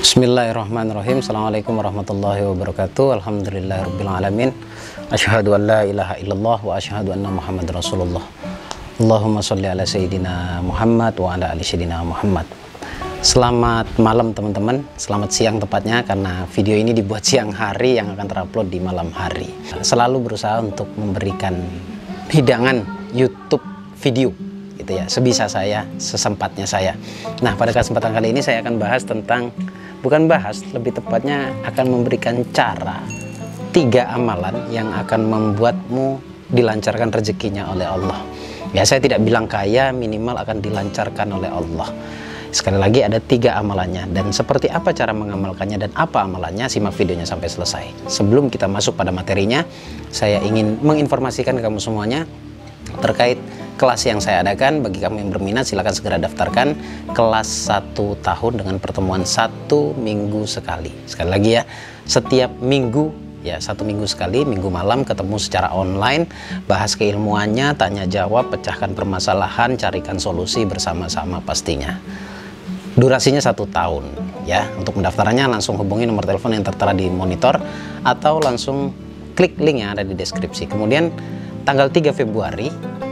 Bismillahirrahmanirrahim. Assalamualaikum warahmatullahi wabarakatuh. Alhamdulillahirrabbilalamin. Asyhadu an la ilaha illallah wa asyhadu anna Muhammad Rasulullah. Allahumma sholli ala Sayyidina Muhammad wa ala ali Sayyidina Muhammad. Selamat malam teman-teman. Selamat siang tepatnya, karena video ini dibuat siang hari yang akan terupload di malam hari. Selalu berusaha untuk memberikan hidangan YouTube video gitu ya, sebisa saya, sesempatnya saya. Nah, pada kesempatan kali ini saya akan bahas tentang, bukan bahas, lebih tepatnya akan memberikan cara 3 amalan yang akan membuatmu dilancarkan rezekinya oleh Allah. Ya, saya tidak bilang kaya, minimal akan dilancarkan oleh Allah. Sekali lagi, ada 3 amalannya, dan seperti apa cara mengamalkannya dan apa amalannya, simak videonya sampai selesai. Sebelum kita masuk pada materinya, saya ingin menginformasikan ke kamu semuanya terkait kelas yang saya adakan. Bagi kamu yang berminat, silahkan segera daftarkan kelas 1 tahun dengan pertemuan 1 minggu sekali. Sekali lagi ya, setiap minggu ya, 1 minggu sekali, minggu malam ketemu secara online, bahas keilmuannya, tanya jawab, pecahkan permasalahan, carikan solusi bersama-sama pastinya. Durasinya 1 tahun ya. Untuk pendaftarannya langsung hubungi nomor telepon yang tertera di monitor atau langsung klik link yang ada di deskripsi. Kemudian tanggal 3 Februari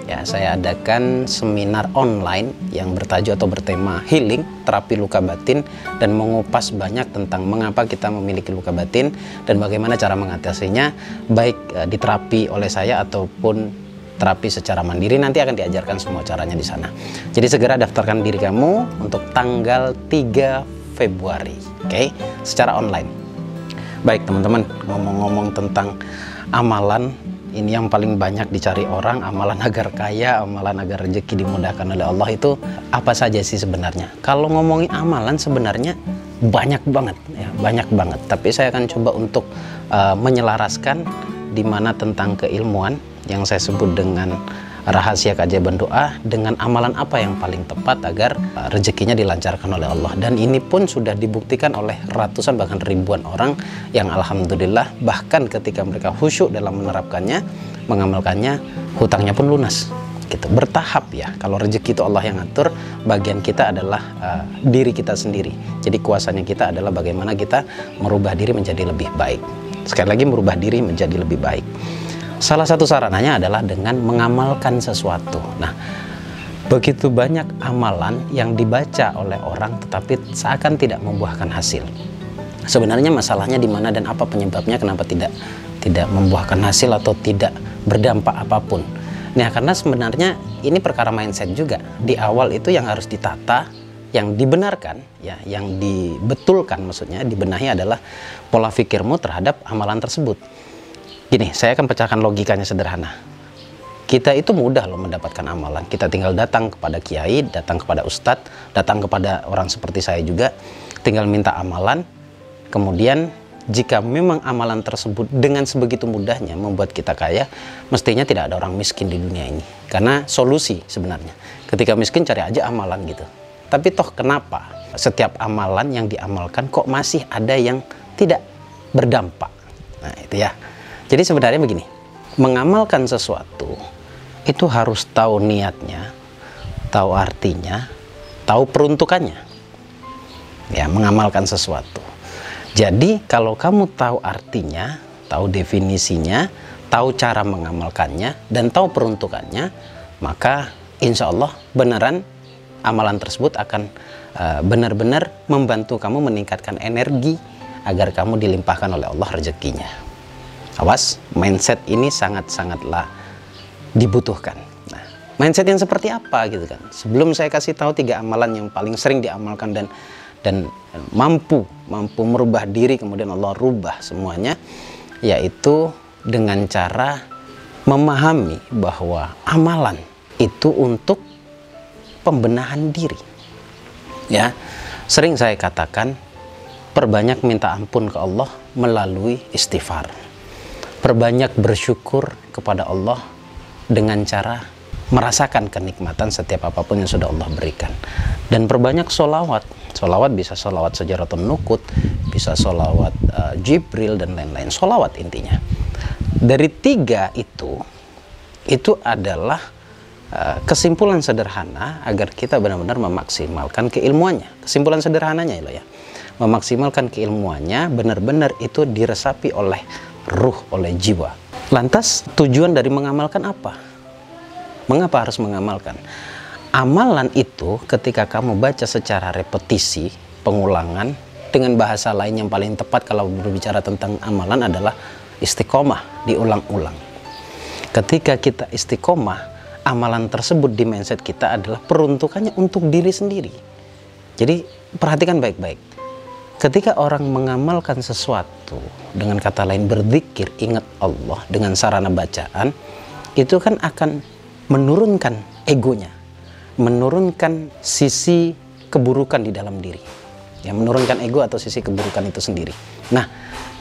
ya, saya adakan seminar online yang bertajuk atau bertema healing, terapi luka batin, dan mengupas banyak tentang mengapa kita memiliki luka batin dan bagaimana cara mengatasinya, baik diterapi oleh saya ataupun terapi secara mandiri. Nanti akan diajarkan semua caranya di sana. Jadi segera daftarkan diri kamu untuk tanggal 3 Februari, oke? Secara online. Baik teman-teman, ngomong-ngomong tentang amalan, ini yang paling banyak dicari orang, amalan agar kaya, amalan agar rezeki dimudahkan oleh Allah, itu apa saja sih sebenarnya? Kalau ngomongin amalan sebenarnya banyak banget ya, banyak banget. Tapi saya akan coba untuk menyelaraskan di mana tentang keilmuan yang saya sebut dengan rahasia keajaiban doa dengan amalan apa yang paling tepat agar rezekinya dilancarkan oleh Allah. Dan ini pun sudah dibuktikan oleh ratusan bahkan ribuan orang yang alhamdulillah bahkan ketika mereka khusyuk dalam menerapkannya, mengamalkannya, hutangnya pun lunas gitu. Bertahap ya. Kalau rezeki itu Allah yang atur, bagian kita adalah diri kita sendiri. Jadi kuasanya kita adalah bagaimana kita merubah diri menjadi lebih baik. Sekali lagi, merubah diri menjadi lebih baik. Salah satu sarananya adalah dengan mengamalkan sesuatu. Nah, begitu banyak amalan yang dibaca oleh orang tetapi seakan tidak membuahkan hasil. Sebenarnya masalahnya di mana dan apa penyebabnya, kenapa tidak membuahkan hasil atau tidak berdampak apapun. Nah, karena sebenarnya ini perkara mindset juga. Di awal itu yang harus ditata, yang dibenarkan ya, yang dibetulkan, maksudnya dibenahi adalah pola pikirmu terhadap amalan tersebut. Gini, saya akan pecahkan logikanya sederhana. Kita itu mudah loh mendapatkan amalan. Kita tinggal datang kepada kiai, datang kepada ustadz, datang kepada orang seperti saya juga, tinggal minta amalan. Kemudian jika memang amalan tersebut dengan sebegitu mudahnya membuat kita kaya, mestinya tidak ada orang miskin di dunia ini. Karena solusi sebenarnya, ketika miskin cari aja amalan gitu. Tapi toh kenapa setiap amalan yang diamalkan kok masih ada yang tidak berdampak? Nah itu ya. Jadi sebenarnya begini, mengamalkan sesuatu itu harus tahu niatnya, tahu artinya, tahu peruntukannya. Ya, mengamalkan sesuatu. Jadi kalau kamu tahu artinya, tahu definisinya, tahu cara mengamalkannya, dan tahu peruntukannya, maka insya Allah beneran amalan tersebut akan benar-benar membantu kamu meningkatkan energi agar kamu dilimpahkan oleh Allah rezekinya. Awas, mindset ini sangat-sangatlah dibutuhkan. Nah, mindset yang seperti apa gitu kan? Sebelum saya kasih tahu 3 amalan yang paling sering diamalkan dan mampu merubah diri, kemudian Allah rubah semuanya, yaitu dengan cara memahami bahwa amalan itu untuk pembenahan diri. Ya, sering saya katakan, perbanyak minta ampun ke Allah melalui istighfar. Perbanyak bersyukur kepada Allah dengan cara merasakan kenikmatan setiap apapun yang sudah Allah berikan. Dan perbanyak sholawat. Sholawat bisa sholawat Sajaratun Nukut, bisa sholawat Jibril, dan lain-lain. Sholawat intinya. Dari 3 itu adalah kesimpulan sederhana agar kita benar-benar memaksimalkan keilmuannya. Kesimpulan sederhananya ya. memaksimalkan keilmuannya, benar-benar itu diresapi oleh ruh, oleh jiwa. Lantas tujuan dari mengamalkan apa? Mengapa harus mengamalkan? Amalan itu ketika kamu baca secara repetisi, pengulangan, dengan bahasa lain yang paling tepat kalau berbicara tentang amalan adalah istiqomah, diulang-ulang. Ketika kita istiqomah, amalan tersebut di mindset kita adalah peruntukannya untuk diri sendiri. Jadi perhatikan baik-baik. Ketika orang mengamalkan sesuatu, dengan kata lain berzikir, ingat Allah dengan sarana bacaan, itu kan akan menurunkan egonya, menurunkan sisi keburukan di dalam diri, ya, menurunkan ego atau sisi keburukan itu sendiri. Nah,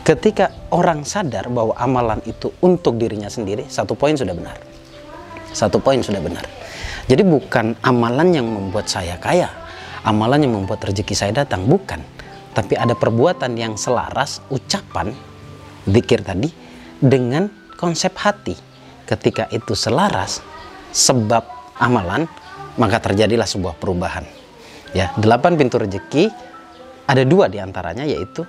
ketika orang sadar bahwa amalan itu untuk dirinya sendiri, satu poin sudah benar. Satu poin sudah benar. Jadi bukan amalan yang membuat saya kaya, amalan yang membuat rezeki saya datang, bukan. Tapi ada perbuatan yang selaras, ucapan, zikir tadi, dengan konsep hati. Ketika itu selaras, sebab amalan, maka terjadilah sebuah perubahan. Ya, 8 pintu rezeki, ada 2 diantaranya, yaitu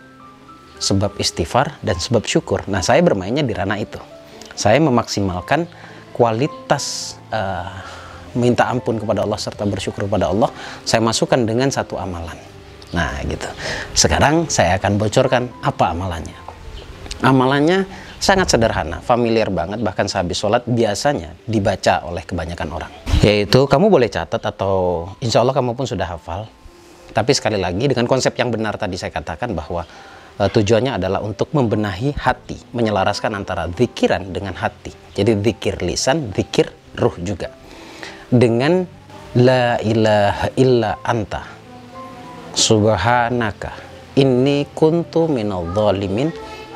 sebab istighfar dan sebab syukur. Nah, saya bermainnya di ranah itu. Saya memaksimalkan kualitas minta ampun kepada Allah serta bersyukur kepada Allah, saya masukkan dengan satu amalan. Nah, gitu. Sekarang saya akan bocorkan apa amalannya. Amalannya sangat sederhana, familiar banget, bahkan sehabis sholat biasanya dibaca oleh kebanyakan orang. Yaitu, kamu boleh catat atau insya Allah kamu pun sudah hafal. Tapi sekali lagi dengan konsep yang benar tadi saya katakan bahwa tujuannya adalah untuk membenahi hati, menyelaraskan antara zikiran dengan hati. Jadi zikir lisan, zikir ruh juga. Dengan la ilaha illa anta subhanaka inni kuntu minadh dhalimin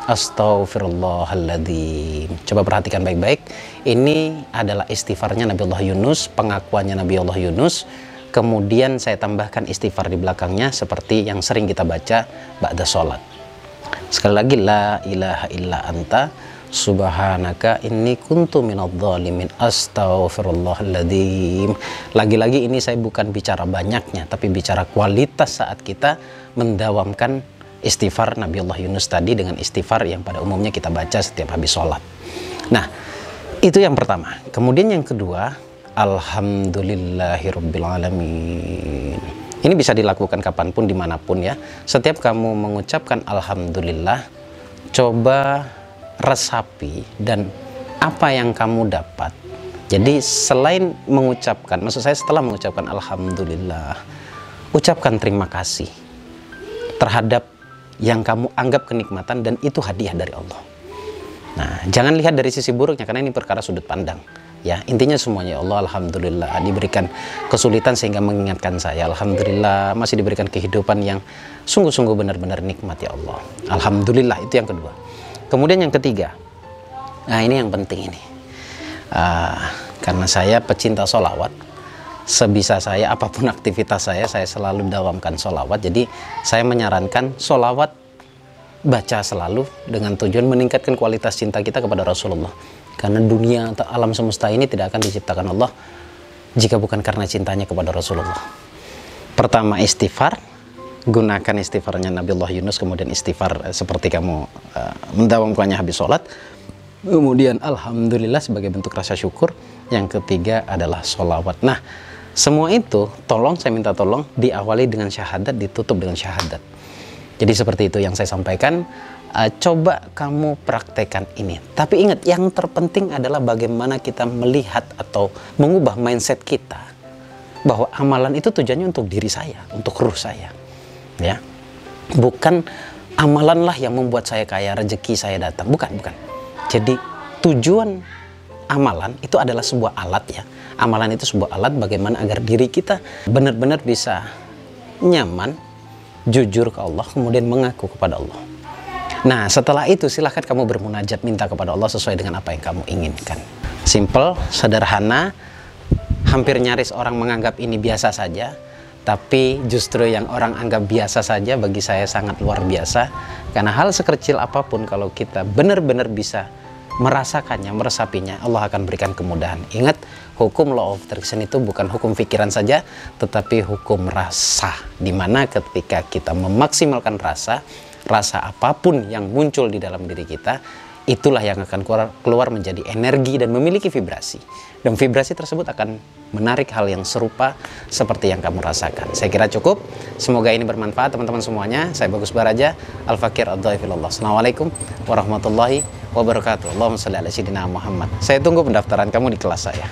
astaghfirullahaladzim. Coba perhatikan baik-baik. Ini adalah istighfarnya Nabi Allah Yunus, pengakuannya Nabi Allah Yunus. Kemudian saya tambahkan istighfar di belakangnya seperti yang sering kita baca ba'da sholat. Sekali lagi, la ilaha illa anta subhanaka inni kuntu minadh dhalimin astaghfirullahaladzim. Lagi-lagi ini saya bukan bicara banyaknya, tapi bicara kualitas saat kita mendawamkan istighfar Nabi Allah Yunus tadi dengan istighfar yang pada umumnya kita baca setiap habis sholat. Nah, itu yang pertama. Kemudian yang kedua, alhamdulillahirabbil alamin. Ini bisa dilakukan kapanpun, dimanapun ya. Setiap kamu mengucapkan alhamdulillah, coba resapi dan apa yang kamu dapat. Jadi selain mengucapkan, maksud saya setelah mengucapkan alhamdulillah, ucapkan terima kasih terhadap yang kamu anggap kenikmatan dan itu hadiah dari Allah. Nah, jangan lihat dari sisi buruknya karena ini perkara sudut pandang. Ya, intinya semuanya Allah alhamdulillah diberikan kesulitan sehingga mengingatkan saya. Alhamdulillah masih diberikan kehidupan yang sungguh-sungguh benar-benar nikmat ya Allah. Alhamdulillah, itu yang kedua. Kemudian yang ketiga, nah ini yang penting ini. Karena saya pecinta sholawat, sebisa saya apapun aktivitas saya selalu dawamkan sholawat. Jadi saya menyarankan sholawat baca selalu dengan tujuan meningkatkan kualitas cinta kita kepada Rasulullah. Karena dunia atau alam semesta ini tidak akan diciptakan Allah jika bukan karena cintanya kepada Rasulullah. Pertama istighfar, gunakan istighfarnya Nabi Allah Yunus, kemudian istighfar seperti kamu mendawamkannya habis sholat. Kemudian alhamdulillah sebagai bentuk rasa syukur. Yang ketiga adalah sholawat. Nah, semua itu tolong, saya minta tolong diawali dengan syahadat, ditutup dengan syahadat. Jadi seperti itu yang saya sampaikan. Coba kamu praktekkan ini. Tapi ingat, yang terpenting adalah bagaimana kita melihat atau mengubah mindset kita bahwa amalan itu tujuannya untuk diri saya, untuk ruh saya. Ya, bukan amalanlah yang membuat saya kaya, rezeki saya datang, bukan. Jadi tujuan amalan itu adalah sebuah alat ya. Amalan itu sebuah alat bagaimana agar diri kita benar-benar bisa nyaman, jujur ke Allah, kemudian mengaku kepada Allah. Nah, setelah itu silahkan kamu bermunajat, minta kepada Allah sesuai dengan apa yang kamu inginkan. Simple, sederhana, hampir nyaris orang menganggap ini biasa saja. Tapi justru yang orang anggap biasa saja bagi saya sangat luar biasa. Karena hal sekecil apapun kalau kita benar-benar bisa merasakannya, meresapinya, Allah akan berikan kemudahan. Ingat, hukum law of attraction itu bukan hukum pikiran saja, tetapi hukum rasa. Dimana ketika kita memaksimalkan rasa apapun yang muncul di dalam diri kita, itulah yang akan keluar menjadi energi dan memiliki vibrasi. Dan vibrasi tersebut akan menarik hal yang serupa seperti yang kamu rasakan. Saya kira cukup. Semoga ini bermanfaat teman-teman semuanya. Saya Bagus Baraja, Al-Fakir Ad-Dhaifillah. Assalamualaikum warahmatullahi wabarakatuh. Allahumma shalli ala sayyidina Muhammad. Saya tunggu pendaftaran kamu di kelas saya.